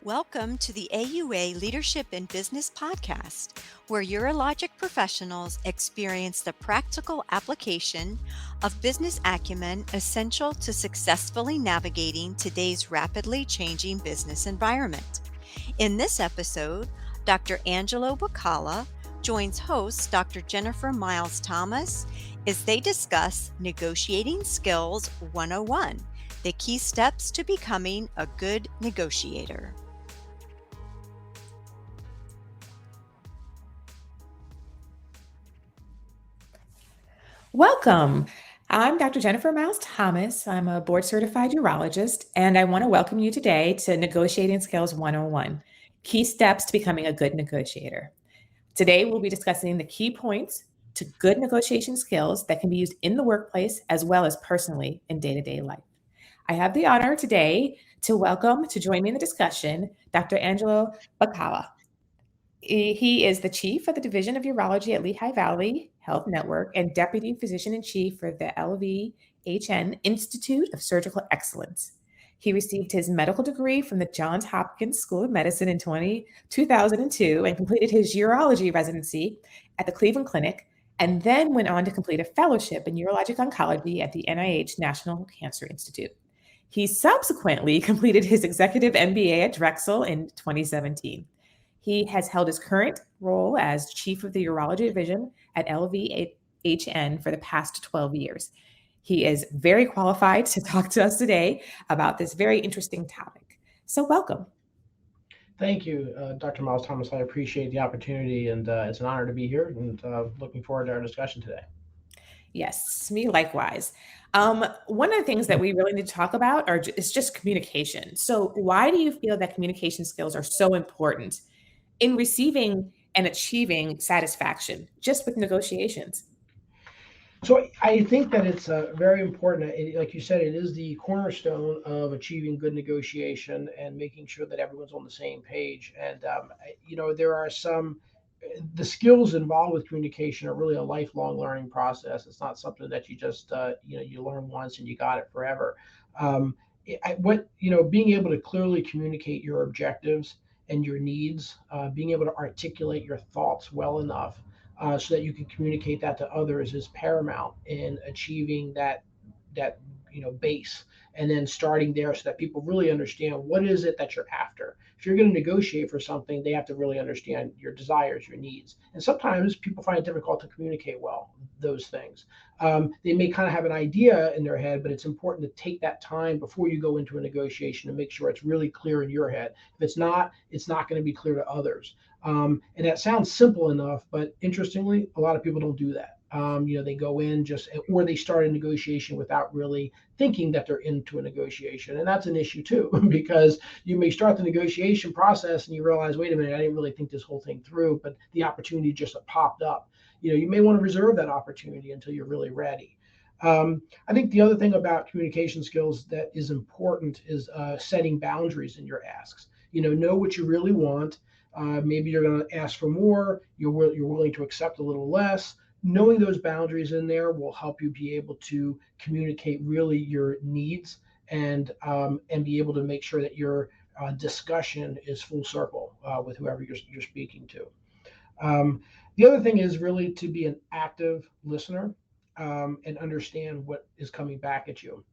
Welcome to the AUA Leadership and Business Podcast, where urologic professionals experience the practical application of business acumen essential to successfully navigating today's rapidly changing business environment. In this episode, Dr. Angelo Baccala joins host Dr. Jennifer Miles Thomas as they discuss Negotiating Skills 101, the key steps to becoming a good negotiator. Welcome. I'm Dr. Jennifer Miles Thomas. I'm a board certified urologist, and I want to welcome you today to Negotiating Skills 101, Key Steps to Becoming a Good Negotiator. Today, we'll be discussing the key points to good negotiation skills that can be used in the workplace as well as personally in day-to-day life. I have the honor today to join me in the discussion, Dr. Angelo Baccala. He is the chief of the Division of Urology at Lehigh Valley Health Network and deputy physician-in-chief for the LVHN Institute of Surgical Excellence. He received his medical degree from the Johns Hopkins School of Medicine in 2002 and completed his urology residency at the Cleveland Clinic, and then went on to complete a fellowship in urologic oncology at the NIH National Cancer Institute. He subsequently completed his executive MBA at Drexel in 2017. He has held his current role as chief of the urology division at LVHN for the past 12 years. He is very qualified to talk to us today about this very interesting topic. So welcome. Thank you, Dr. Miles Thomas. I appreciate the opportunity, and it's an honor to be here, and looking forward to our discussion today. Yes, me likewise. One of the things that we really need to talk about is just communication. So why do you feel that communication skills are so important in receiving and achieving satisfaction just with negotiations? So I think that it's very important. Like you said, it is the cornerstone of achieving good negotiation and making sure that everyone's on the same page. And there are the skills involved with communication are really a lifelong learning process. It's not something that you just you learn once and you got it forever. Being able to clearly communicate your objectives and your needs, being able to articulate your thoughts well enough so that you can communicate that to others is paramount in achieving that base, and then starting there so that people really understand what is it that you're after. If you're going to negotiate for something, they have to really understand your desires, your needs. And sometimes people find it difficult to communicate well those things. They may kind of have an idea in their head, but it's important to take that time before you go into a negotiation to make sure it's really clear in your head. If it's not going to be clear to others. And that sounds simple enough, but interestingly, a lot of people don't do that. They go in or they start a negotiation without really thinking that they're into a negotiation. And that's an issue too, because you may start the negotiation process and you realize, wait a minute, I didn't really think this whole thing through, but the opportunity just popped up. You may want to reserve that opportunity until you're really ready. I think the other thing about communication skills that is important is setting boundaries in your asks. Know what you really want. Maybe you're going to ask for more. You're willing to accept a little less. Knowing those boundaries in there will help you be able to communicate really your needs and be able to make sure that your discussion is full circle with whoever you're speaking to. The other thing is really to be an active listener and understand what is coming back at you.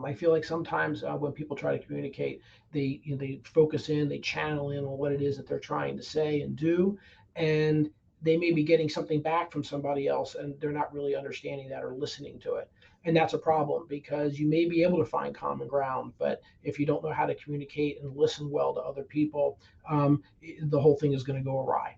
I feel like sometimes when people try to communicate, they focus in, they channel in on what it is that they're trying to say and do, and they may be getting something back from somebody else and they're not really understanding that or listening to it. And that's a problem because you may be able to find common ground, but if you don't know how to communicate and listen well to other people, the whole thing is going to go awry.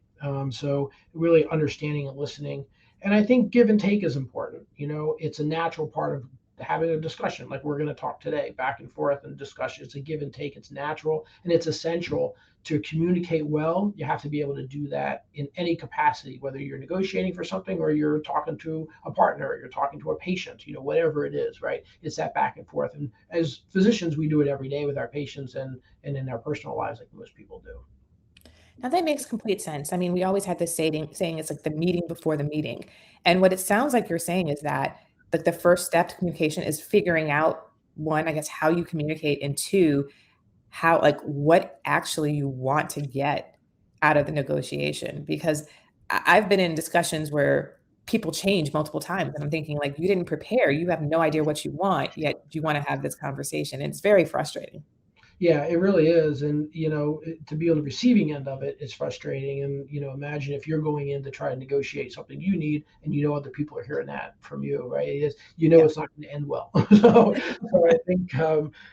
So really understanding and listening. And I think give and take is important. It's a natural part of having a discussion like we're going to talk today, back and forth and discussion. It's a give and take. It's natural and it's essential to communicate well. You have to be able to do that in any capacity, whether you're negotiating for something or you're talking to a partner or you're talking to a patient, whatever it is, right? It's that back and forth. And as physicians, we do it every day with our patients and in our personal lives like most people do. Now that makes complete sense. I mean, we always have this saying it's like the meeting before the meeting. And what it sounds like you're saying is that the first step to communication is figuring out, one, I guess, how you communicate, and two, how, like, what actually you want to get out of the negotiation. Because I've been in discussions where people change multiple times, and I'm thinking, like, you didn't prepare, you have no idea what you want, yet you want to have this conversation. It's very frustrating. Yeah, it really is. And, to be on the receiving end of it is frustrating. And, imagine if you're going in to try to negotiate something you need and other people are hearing that from you, right? Yeah. It's not going to end well. So I think,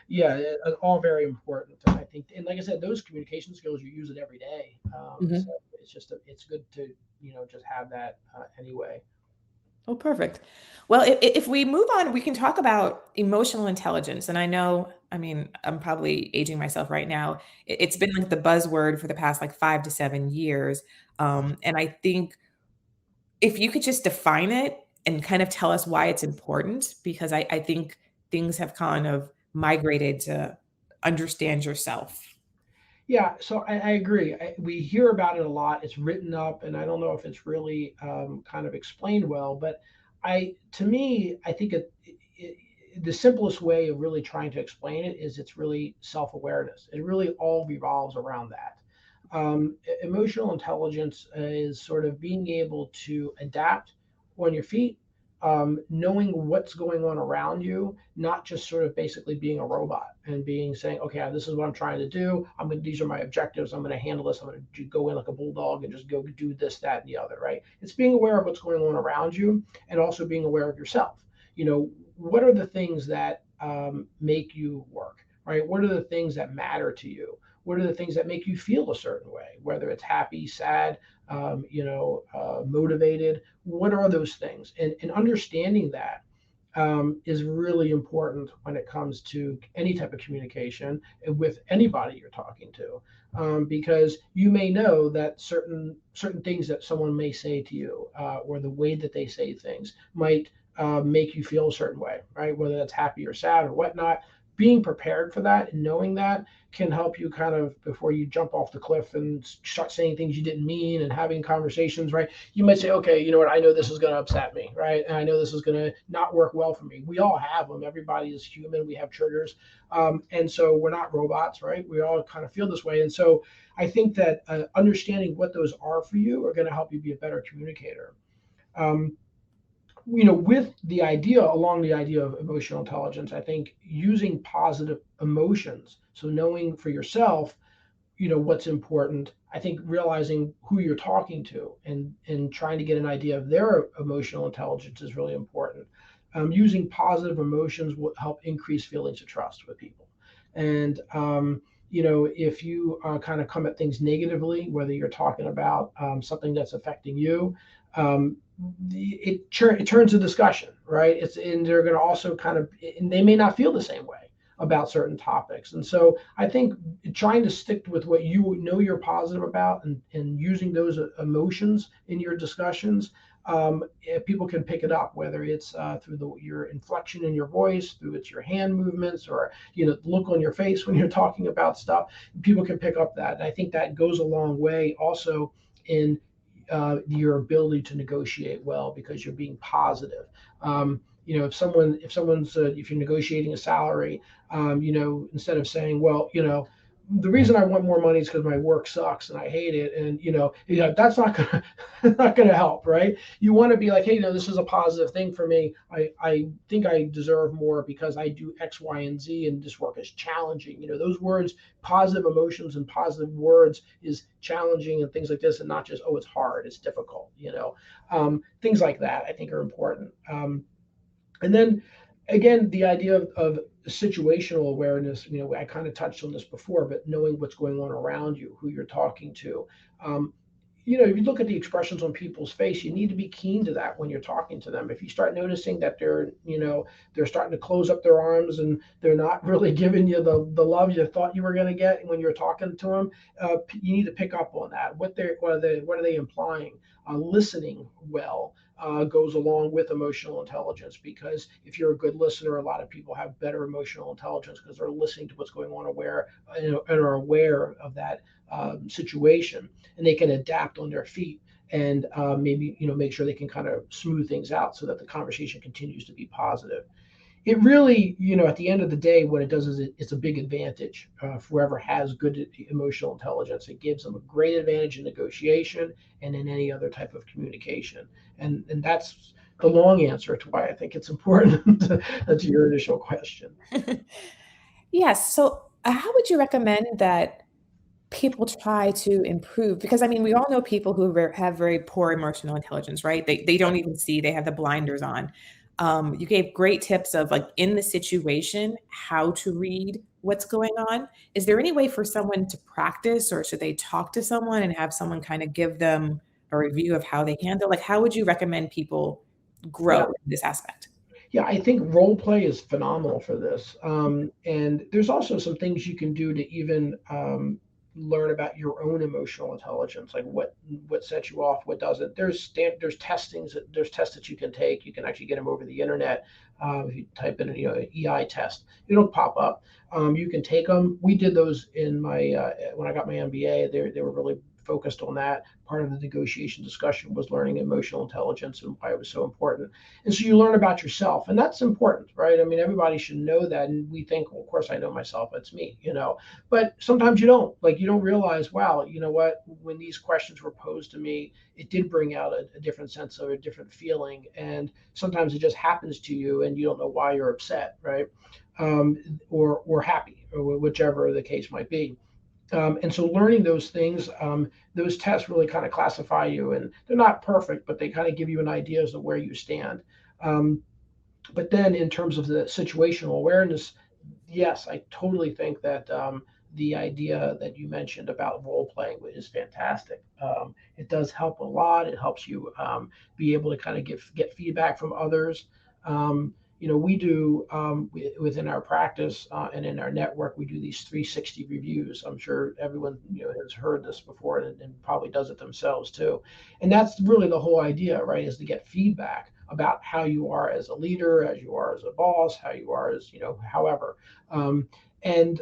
yeah, all very important. And I think, and like I said, those communication skills, you use it every day. Mhm. So it's good to, just have that anyway. Oh, perfect. Well, if we move on, we can talk about emotional intelligence. And I know, I mean, I'm probably aging myself right now. It's been like the buzzword for the past like 5 to 7 years. And I think if you could just define it and kind of tell us why it's important, because I think things have kind of migrated to understand yourself. Yeah, so I agree. We hear about it a lot. It's written up, and I don't know if it's really kind of explained well. But to me, I think the simplest way of really trying to explain it is it's really self-awareness. It really all revolves around that. Emotional intelligence is sort of being able to adapt on your feet, knowing what's going on around you, not just sort of basically being a robot and being saying, okay, this is what I'm trying to do. These are my objectives. I'm going to handle this. I'm going to go in like a bulldog and just go do this, that, and the other, right? It's being aware of what's going on around you and also being aware of yourself. What are the things that make you work, right? What are the things that matter to you? What are the things that make you feel a certain way, whether it's happy, sad, motivated? What are those things? And understanding that is really important when it comes to any type of communication with anybody you're talking to, because you may know that certain things that someone may say to you, or the way that they say things might make you feel a certain way, right? Whether that's happy or sad or whatnot. Being prepared for that and knowing that can help you kind of before you jump off the cliff and start saying things you didn't mean and having conversations, right? You might say, okay, you know what? I know this is going to upset me, right? And I know this is going to not work well for me. We all have them. Everybody is human. We have triggers. And so we're not robots, right? We all kind of feel this way. And so I think that understanding what those are for you are going to help you be a better communicator. Um, with along the idea of emotional intelligence, I think using positive emotions. So knowing for yourself, what's important. I think realizing who you're talking to and trying to get an idea of their emotional intelligence is really important. Using positive emotions will help increase feelings of trust with people. And if you kind of come at things negatively, whether you're talking about something that's affecting you, um, it turns a discussion, right? And they're going to also kind of, and they may not feel the same way about certain topics. And so I think trying to stick with what you know you're positive about and using those emotions in your discussions, if people can pick it up, whether it's through your inflection in your voice, through your hand movements, or look on your face when you're talking about stuff. People can pick up that, and I think that goes a long way also in your ability to negotiate well because you're being positive. If you're negotiating a salary, instead of saying, well, the reason I want more money is because my work sucks and I hate it, and that's not gonna not gonna help, right? You want to be like, hey, this is a positive thing for me. I think I deserve more because I do X, Y, and Z, and this work is challenging. Those words, positive emotions and positive words is challenging and things like this, and not just, oh, it's hard, it's difficult. Things like that I think are important. And then again, the idea of situational awareness, I kind of touched on this before, but knowing what's going on around you, who you're talking to. Um, if you look at the expressions on people's face, you need to be keen to that when you're talking to them. If you start noticing that they're starting to close up their arms and they're not really giving you the love you thought you were going to get when you're talking to them, you need to pick up on that. What are they implying? Listening well goes along with emotional intelligence, because if you're a good listener, a lot of people have better emotional intelligence because they're listening to what's going on, and are aware of that situation, and they can adapt on their feet and maybe make sure they can kind of smooth things out so that the conversation continues to be positive. It really, at the end of the day, what it does is it's a big advantage for whoever has good emotional intelligence. It gives them a great advantage in negotiation and in any other type of communication. And that's the long answer to why I think it's important to your initial question. Yes. So, how would you recommend that people try to improve? Because I mean, we all know people who have very poor emotional intelligence, right? They don't even see, they have the blinders on. You gave great tips of like in the situation, how to read what's going on. Is there any way for someone to practice, or should they talk to someone and have someone kind of give them a review of how they handle? Like, how would you recommend people grow Yeah. in this aspect? Yeah, I think role play is phenomenal for this. And there's also some things you can do to even learn about your own emotional intelligence, like what sets you off, what doesn't. There's there's tests that you can take. You can actually get them over the internet. If you type in an EI test, it'll pop up. You can take them. We did those in my when I got my MBA. They were really focused on that. Part of the negotiation discussion was learning emotional intelligence and why it was so important. And so you learn about yourself, and that's important, right? I mean, everybody should know that. And we think, well, of course I know myself, that's me. But sometimes you don't. Like, you don't realize, wow, you know what, when these questions were posed to me, it did bring out a different sense of a different feeling. And sometimes it just happens to you and you don't know why you're upset, right? Or happy, or whichever the case might be. And so learning those things, those tests really kind of classify you, and they're not perfect, but they kind of give you an idea as to where you stand. Um, but then in terms of the situational awareness, yes, I totally think that the idea that you mentioned about role playing is fantastic. It does help a lot. It helps you be able to kind of get feedback from others. We do within our practice and in our network, we do these 360 reviews. I'm sure everyone has heard this before, and probably does it themselves too. And that's really the whole idea, right? Is to get feedback about how you are as a leader, as you are as a boss, how you are as however. Um, and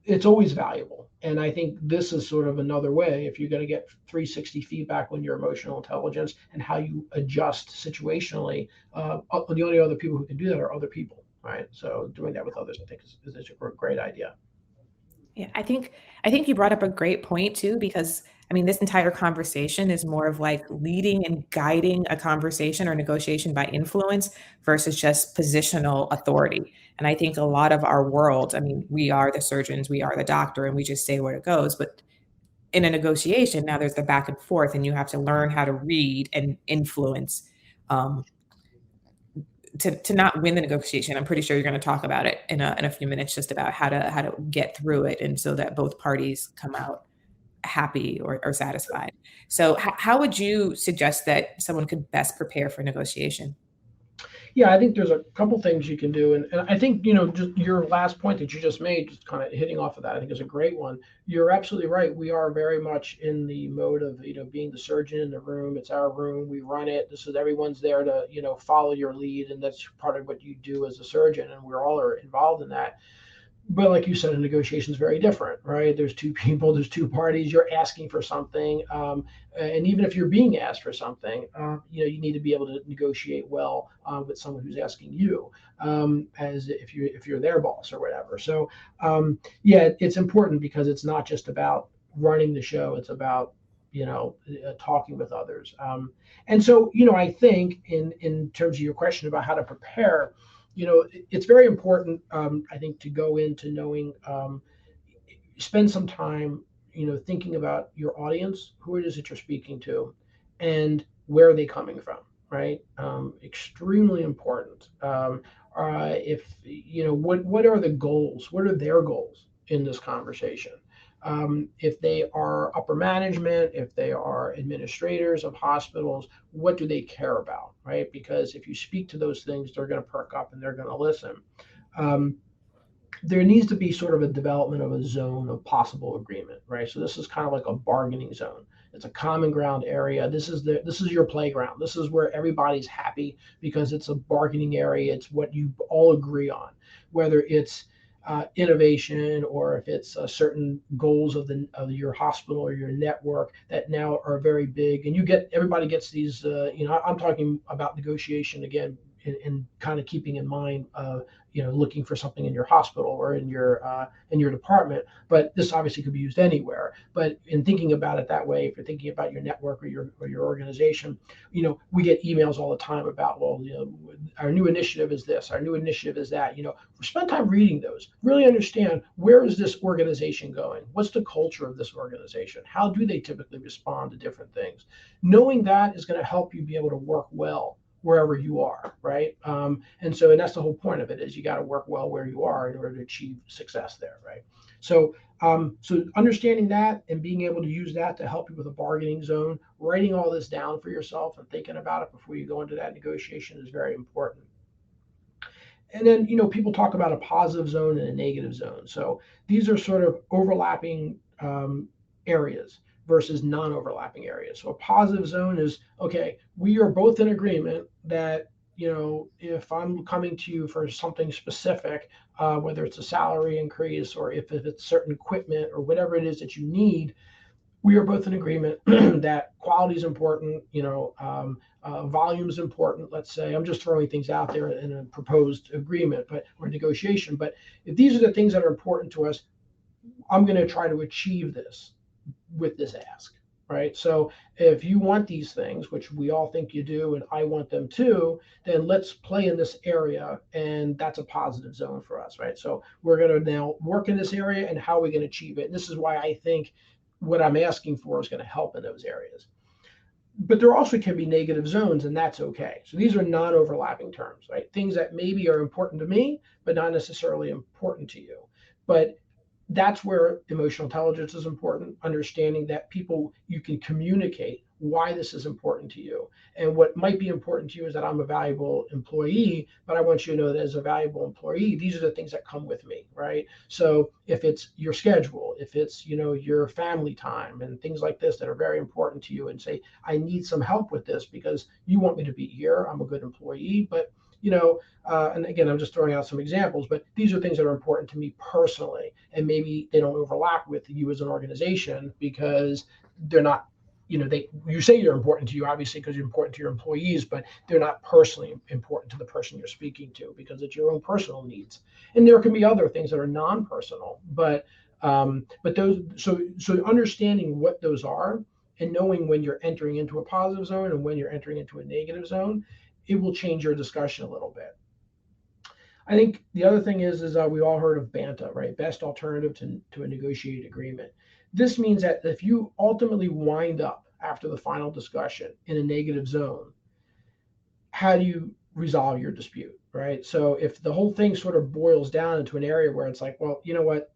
It's always valuable. And I think this is sort of another way, if you're going to get 360 feedback on your emotional intelligence and how you adjust situationally. The only other people who can do that are other people, right? So doing that with others, I think, is a great idea. Yeah, I think you brought up a great point too, because I mean, this entire conversation is more of like leading and guiding a conversation or negotiation by influence versus just positional authority. And I think a lot of our world, I mean, we are the surgeons, we are the doctor, and we just say where it goes. But in a negotiation, now there's the back and forth, and you have to learn how to read and influence um, to not win the negotiation. I'm pretty sure you're going to talk about it in a few minutes, just about how to get through it, and so that both parties come out happy or satisfied. So how would you suggest that someone could best prepare for negotiation? Yeah, I think there's a couple things you can do, and I think just your last point that you just made, just kind of hitting off of that, I think is a great one. You're absolutely right. We are very much in the mode of being the surgeon in the room. It's our room. We run it. This is everyone's there to follow your lead, and that's part of what you do as a surgeon, and we're all are involved in that. But like you said, a negotiation is very different, right? There's two people, there's two parties. You're asking for something, and even if you're being asked for something, you need to be able to negotiate well with someone who's asking you, as if you're their boss or whatever. So yeah, it's important because it's not just about running the show; it's about talking with others. And so I think in terms of your question about how to prepare, it's very important, I think, to go into knowing, spend some time, thinking about your audience, who it is that you're speaking to, and where are they coming from, right? Extremely important. If what are the goals? What are their goals in this conversation? If they are upper management, if they are administrators of hospitals, what do they care about, right? Because if you speak to those things, they're going to perk up and they're going to listen. Um, there needs to be sort of a development of a zone of possible agreement, right? So this is kind of like a bargaining zone. It's a common ground area. This is your playground. This is where everybody's happy because it's a bargaining area. It's what you all agree on, whether it's innovation or if it's certain goals of your hospital or your network that now are very big, and everybody gets these. I'm talking about negotiation again and kind of keeping in mind, looking for something in your hospital or in your department. But this obviously could be used anywhere. But in thinking about it that way, if you're thinking about your network or your organization, we get emails all the time about, well, our new initiative is this, our new initiative is that. Spend time reading those. Really understand, where is this organization going? What's the culture of this organization? How do they typically respond to different things? Knowing that is going to help you be able to work well wherever you are, right? And that's the whole point of it, is you got to work well where you are in order to achieve success there, right? So understanding that and being able to use that to help you with a bargaining zone, writing all this down for yourself and thinking about it before you go into that negotiation is very important. And then, people talk about a positive zone and a negative zone. So these are sort of overlapping areas versus non-overlapping areas. So a positive zone is, okay, we are both in agreement that, if I'm coming to you for something specific, whether it's a salary increase or if it's certain equipment or whatever it is that you need, we are both in agreement that quality is important, volume is important. Let's say, I'm just throwing things out there in a proposed agreement, or negotiation. But if these are the things that are important to us, I'm going to try to achieve this with this ask, right? So if you want these things, which we all think you do, and I want them too, then let's play in this area, and that's a positive zone for us, right? So we're going to now work in this area, and how are we going to achieve it? And this is why I think what I'm asking for is going to help in those areas. But there also can be negative zones, and that's okay. So these are non-overlapping terms, right? Things that maybe are important to me, but not necessarily important to you. But that's where emotional intelligence is important, understanding that you can communicate why this is important to you. And what might be important to you is that I'm a valuable employee, but I want you to know that as a valuable employee, these are the things that come with me, right? So if it's your schedule, if it's, your family time and things like this that are very important to you, and say, I need some help with this because you want me to be here, I'm a good employee, but and again, I'm just throwing out some examples, but these are things that are important to me personally, and maybe they don't overlap with you as an organization because they're not, you say you're important to you, obviously, because you're important to your employees, but they're not personally important to the person you're speaking to because it's your own personal needs. And there can be other things that are non-personal, but those, so understanding what those are and knowing when you're entering into a positive zone and when you're entering into a negative zone, it will change your discussion a little bit. I think the other thing is we all heard of BANTA, right? Best alternative to a negotiated agreement. This means that if you ultimately wind up after the final discussion in a negative zone, how do you resolve your dispute, right? So if the whole thing sort of boils down into an area where it's like, well, you know what?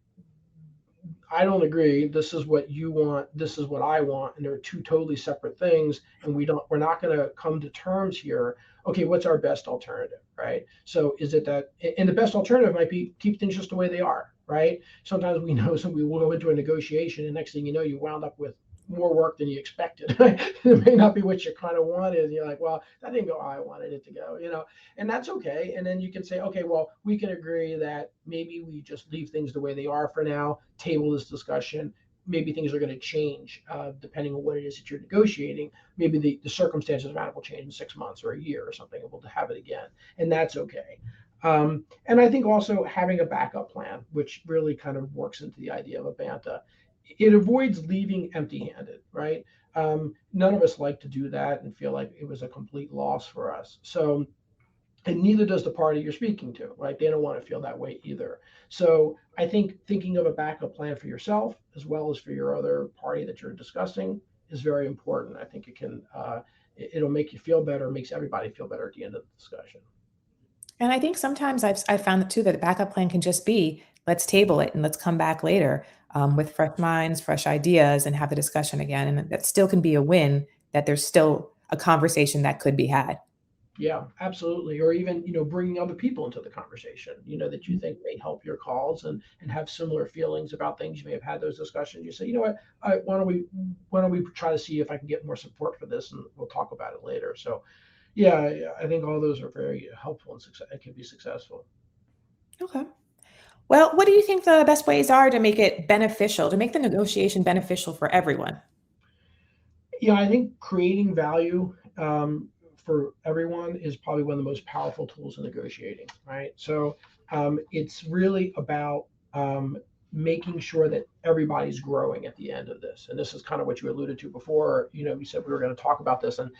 I don't agree. This is what you want. This is what I want. And they're two totally separate things. And we're not going to come to terms here. Okay, what's our best alternative, right? So is it that, and the best alternative might be keep things just the way they are, right? Sometimes we know we will go into a negotiation, and next thing you know, you wound up with more work than you expected. It may not be what you kind of wanted. And you're like, well, that didn't go how I wanted it to go, and that's okay. And then you can say, okay, well, we can agree that maybe we just leave things the way they are for now, table this discussion. Maybe things are going to change depending on what it is that you're negotiating. Maybe the circumstances around it will change in 6 months or a year or something, and we'll have it again. And that's okay. And I think also having a backup plan, which really kind of works into the idea of a BANTA. It avoids leaving empty-handed, right? None of us like to do that and feel like it was a complete loss for us. So, and neither does the party you're speaking to, right? They don't want to feel that way either. So I think thinking of a backup plan for yourself as well as for your other party that you're discussing is very important. I think it'll make you feel better, makes everybody feel better at the end of the discussion. And I think sometimes I've found that too, that a backup plan can just be, let's table it and let's come back later with fresh minds, fresh ideas, and have the discussion again. And that still can be a win, that there's still a conversation that could be had. Yeah, absolutely. Or even, bringing other people into the conversation, that you think may help your cause and have similar feelings about things. You may have had those discussions. You say, you know what, why don't we try to see if I can get more support for this, and we'll talk about it later. So yeah, I think all those are very helpful and it can be successful. Okay. Well, what do you think the best ways are to make it beneficial, to make the negotiation beneficial for everyone? I think creating value for everyone is probably one of the most powerful tools in negotiating, right? So it's really about making sure that everybody's growing at the end of this. And this is kind of what you alluded to before. You said we were going to talk about this, and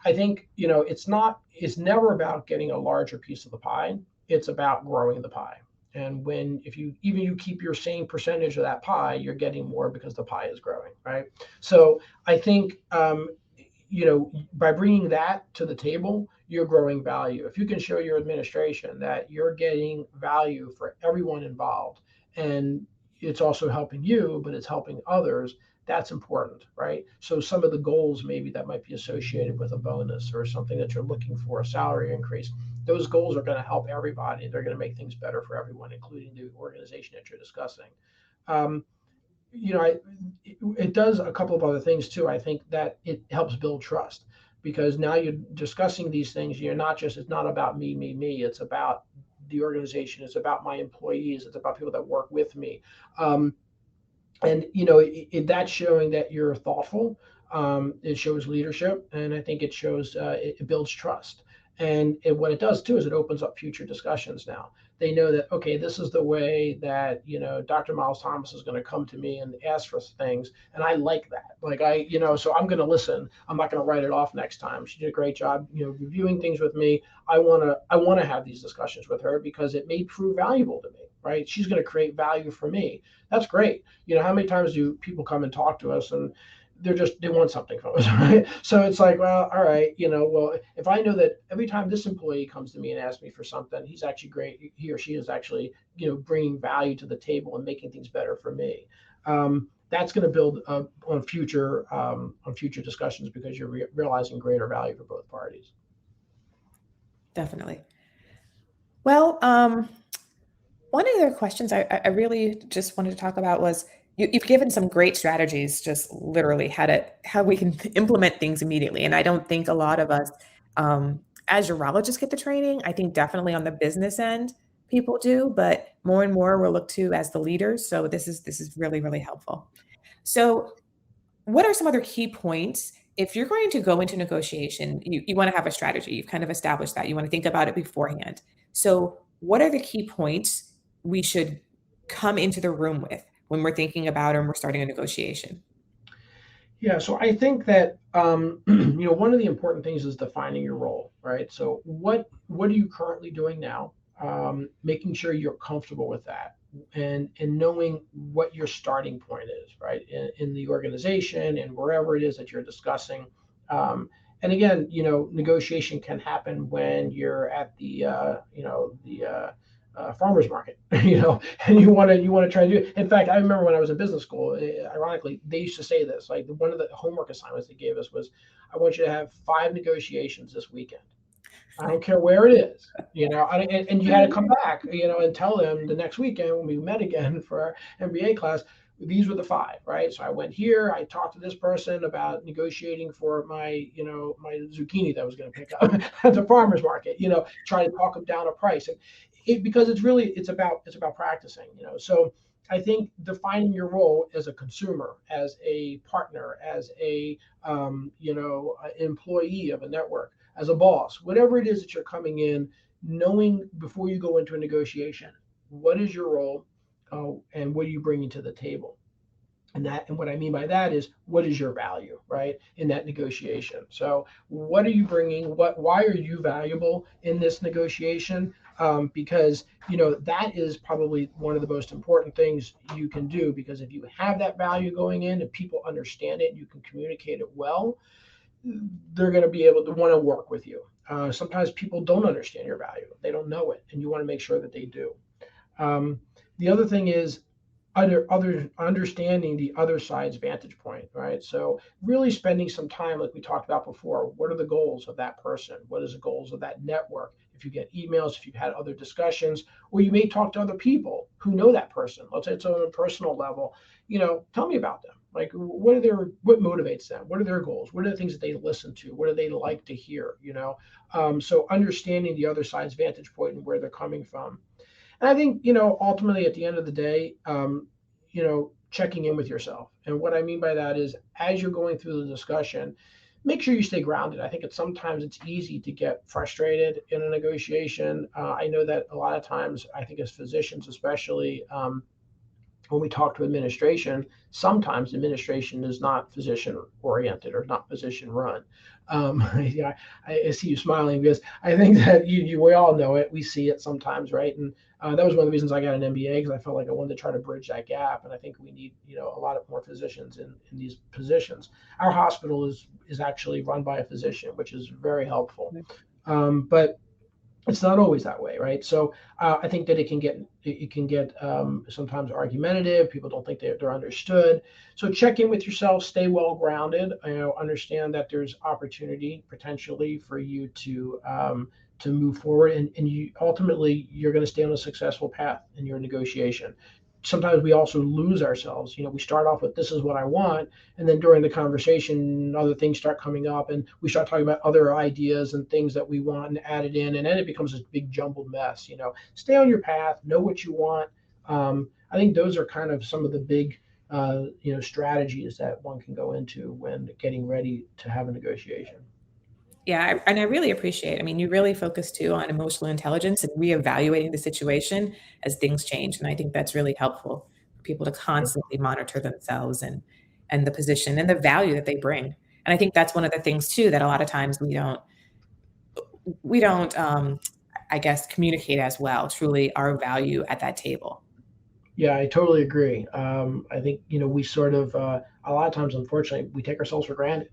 I think it's never about getting a larger piece of the pie. It's about growing the pie. And if you keep your same percentage of that pie, you're getting more because the pie is growing, right? So I think by bringing that to the table, you're growing value. If you can show your administration that you're getting value for everyone involved, and it's also helping you, but it's helping others, that's important, right? So some of the goals maybe that might be associated with a bonus or something that you're looking for, a salary increase, those goals are going to help everybody. They're going to make things better for everyone, including the organization that you're discussing. Um, it does a couple of other things too. I think that it helps build trust because now you're discussing these things. It's not about me. It's about the organization. It's about my employees. It's about people that work with me. And that's showing that you're thoughtful. It shows leadership, and I think it shows it builds trust. And what it does too is it opens up future discussions. Now they know that, okay, this is the way that Dr. Miles Thomas is going to come to me and ask for things, and I like that. So I'm going to listen. I'm not going to write it off next time. She did a great job reviewing things with me. I want to have these discussions with her because it may prove valuable to me, right? She's going to create value for me. That's great. How many times do people come and talk to us and they want something from us, right? So it's like, well, all right, well, if I know that every time this employee comes to me and asks me for something, he's actually great. He or she is actually, bringing value to the table and making things better for me. That's going to build on future discussions because you're realizing greater value for both parties. Definitely. Well, one of the other questions I really just wanted to talk about was you've given some great strategies, just literally how we can implement things immediately. And I don't think a lot of us, as urologists, get the training. I think definitely on the business end, people do, but more and more we're looked to as the leaders. So this is really, really helpful. So what are some other key points? If you're going to go into negotiation, you want to have a strategy. You've kind of established that. You want to think about it beforehand. So what are the key points we should come into the room with when we're thinking about and we're starting a negotiation? Yeah, so I think that one of the important things is defining your role, right? So what are you currently doing now? Making sure you're comfortable with that, and knowing what your starting point is, right, in the organization and wherever it is that you're discussing. And again, negotiation can happen when you're at the farmers market, and you want to try to do it. In fact, I remember when I was in business school, ironically, they used to say this, like one of the homework assignments they gave us was, I want you to have 5 negotiations this weekend. I don't care where it is, and you had to come back, and tell them the next weekend when we met again for our MBA class, these were the 5, right? So I went here, I talked to this person about negotiating for my zucchini that I was going to pick up at the farmer's market, try to talk them down a price. And because it's about practicing, So I think defining your role as a consumer, as a partner, as a employee of a network, as a boss, whatever it is that you're coming in, knowing before you go into a negotiation, what is your role, and what are you bringing to the table? And what I mean by that is, what is your value, right, in that negotiation? So what are you bringing? Why are you valuable in this negotiation? Because that is probably one of the most important things you can do. Because if you have that value going in and people understand it, and you can communicate it well, they're going to be able to want to work with you. Sometimes people don't understand your value; they don't know it, and you want to make sure that they do. The other thing is other understanding the other side's vantage point, right? So really spending some time, like we talked about before, what are the goals of that person? What is the goals of that network? If you get emails, if you've had other discussions, or you may talk to other people who know that person. Let's say it's on a personal level, tell me about them. Like, what motivates them? What are their goals? What are the things that they listen to? What do they like to hear? So understanding the other side's vantage point and where they're coming from. And I think, ultimately at the end of the day, checking in with yourself. And what I mean by that is, as you're going through the discussion, make sure you stay grounded. I think sometimes it's easy to get frustrated in a negotiation. I know that a lot of times, I think as physicians, especially, when we talk to administration, sometimes administration is not physician oriented or not physician run. Yeah, I see you smiling because I think that we all know it. We see it sometimes, right? And that was one of the reasons I got an MBA, because I felt like I wanted to try to bridge that gap. And I think we need, a lot of more physicians in these positions. Our hospital is actually run by a physician, which is very helpful. But it's not always that way, right? So I think that it can get sometimes argumentative. People don't think they're understood. So check in with yourself, stay well grounded. Understand that there's opportunity potentially for you to move forward, and you ultimately you're going to stay on a successful path in your negotiation. Sometimes we also lose ourselves. We start off with, this is what I want, and then during the conversation other things start coming up, and we start talking about other ideas and things that we want and add it in, and then it becomes this big jumbled mess. Stay on your path, know what you want. I think those are kind of some of the big strategies that one can go into when getting ready to have a negotiation. Yeah, and I really appreciate. I mean, you really focus too on emotional intelligence and reevaluating the situation as things change, and I think that's really helpful for people to constantly monitor themselves and the position and the value that they bring. And I think that's one of the things too that a lot of times we don't I guess communicate as well. Truly, our value at that table. Yeah, I totally agree. I think we sort of a lot of times, unfortunately, we take ourselves for granted.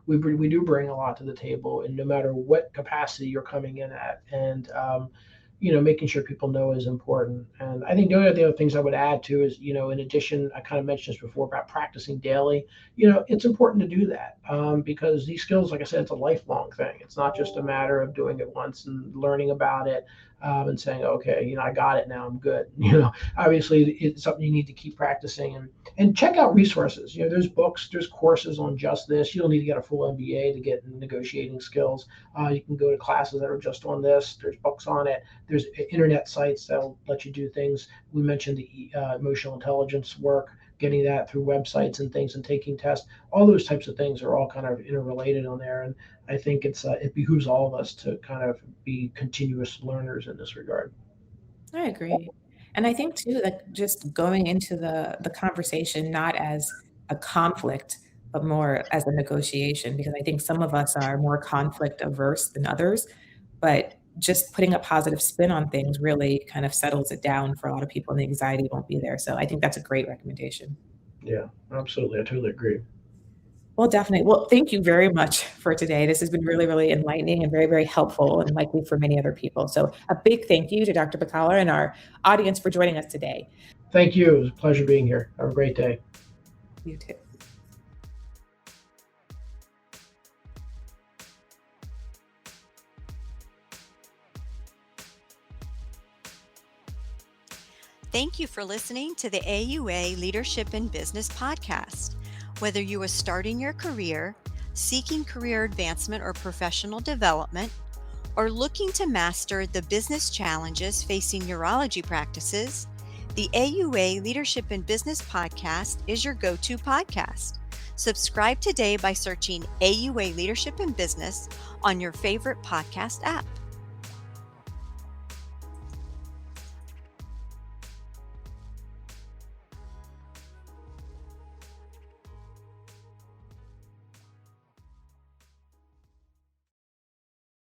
We do bring a lot to the table, and no matter what capacity you're coming in at, and making sure people know is important. And I think the other things I would add to is, in addition, I kind of mentioned this before about practicing daily. It's important to do that, because these skills, like I said, it's a lifelong thing. It's not just a matter of doing it once and learning about it, and saying, okay, I got it now, I'm good. Obviously it's something you need to keep practicing, and check out resources. There's books, there's courses on just this. You don't need to get a full MBA to get negotiating skills. You can go to classes that are just on this. There's books on it. There's internet sites that'll let you do things. We mentioned the emotional intelligence work, getting that through websites and things, and taking tests. All those types of things are all kind of interrelated on there. And I think it behooves all of us to kind of be continuous learners in this regard. I agree. And I think too that just going into the conversation not as a conflict, but more as a negotiation, because I think some of us are more conflict averse than others, but just putting a positive spin on things really kind of settles it down for a lot of people and the anxiety won't be there. So I think that's a great recommendation. Yeah, absolutely. I totally agree. Well, definitely. Well, thank you very much for today. This has been really, really enlightening and very, very helpful, and likely for many other people. So a big thank you to Dr. Baccala and our audience for joining us today. Thank you. It was a pleasure being here. Have a great day. You too. Thank you for listening to the AUA Leadership and Business Podcast. Whether you are starting your career, seeking career advancement or professional development, or looking to master the business challenges facing urology practices, the AUA Leadership and Business Podcast is your go-to podcast. Subscribe today by searching AUA Leadership and Business on your favorite podcast app.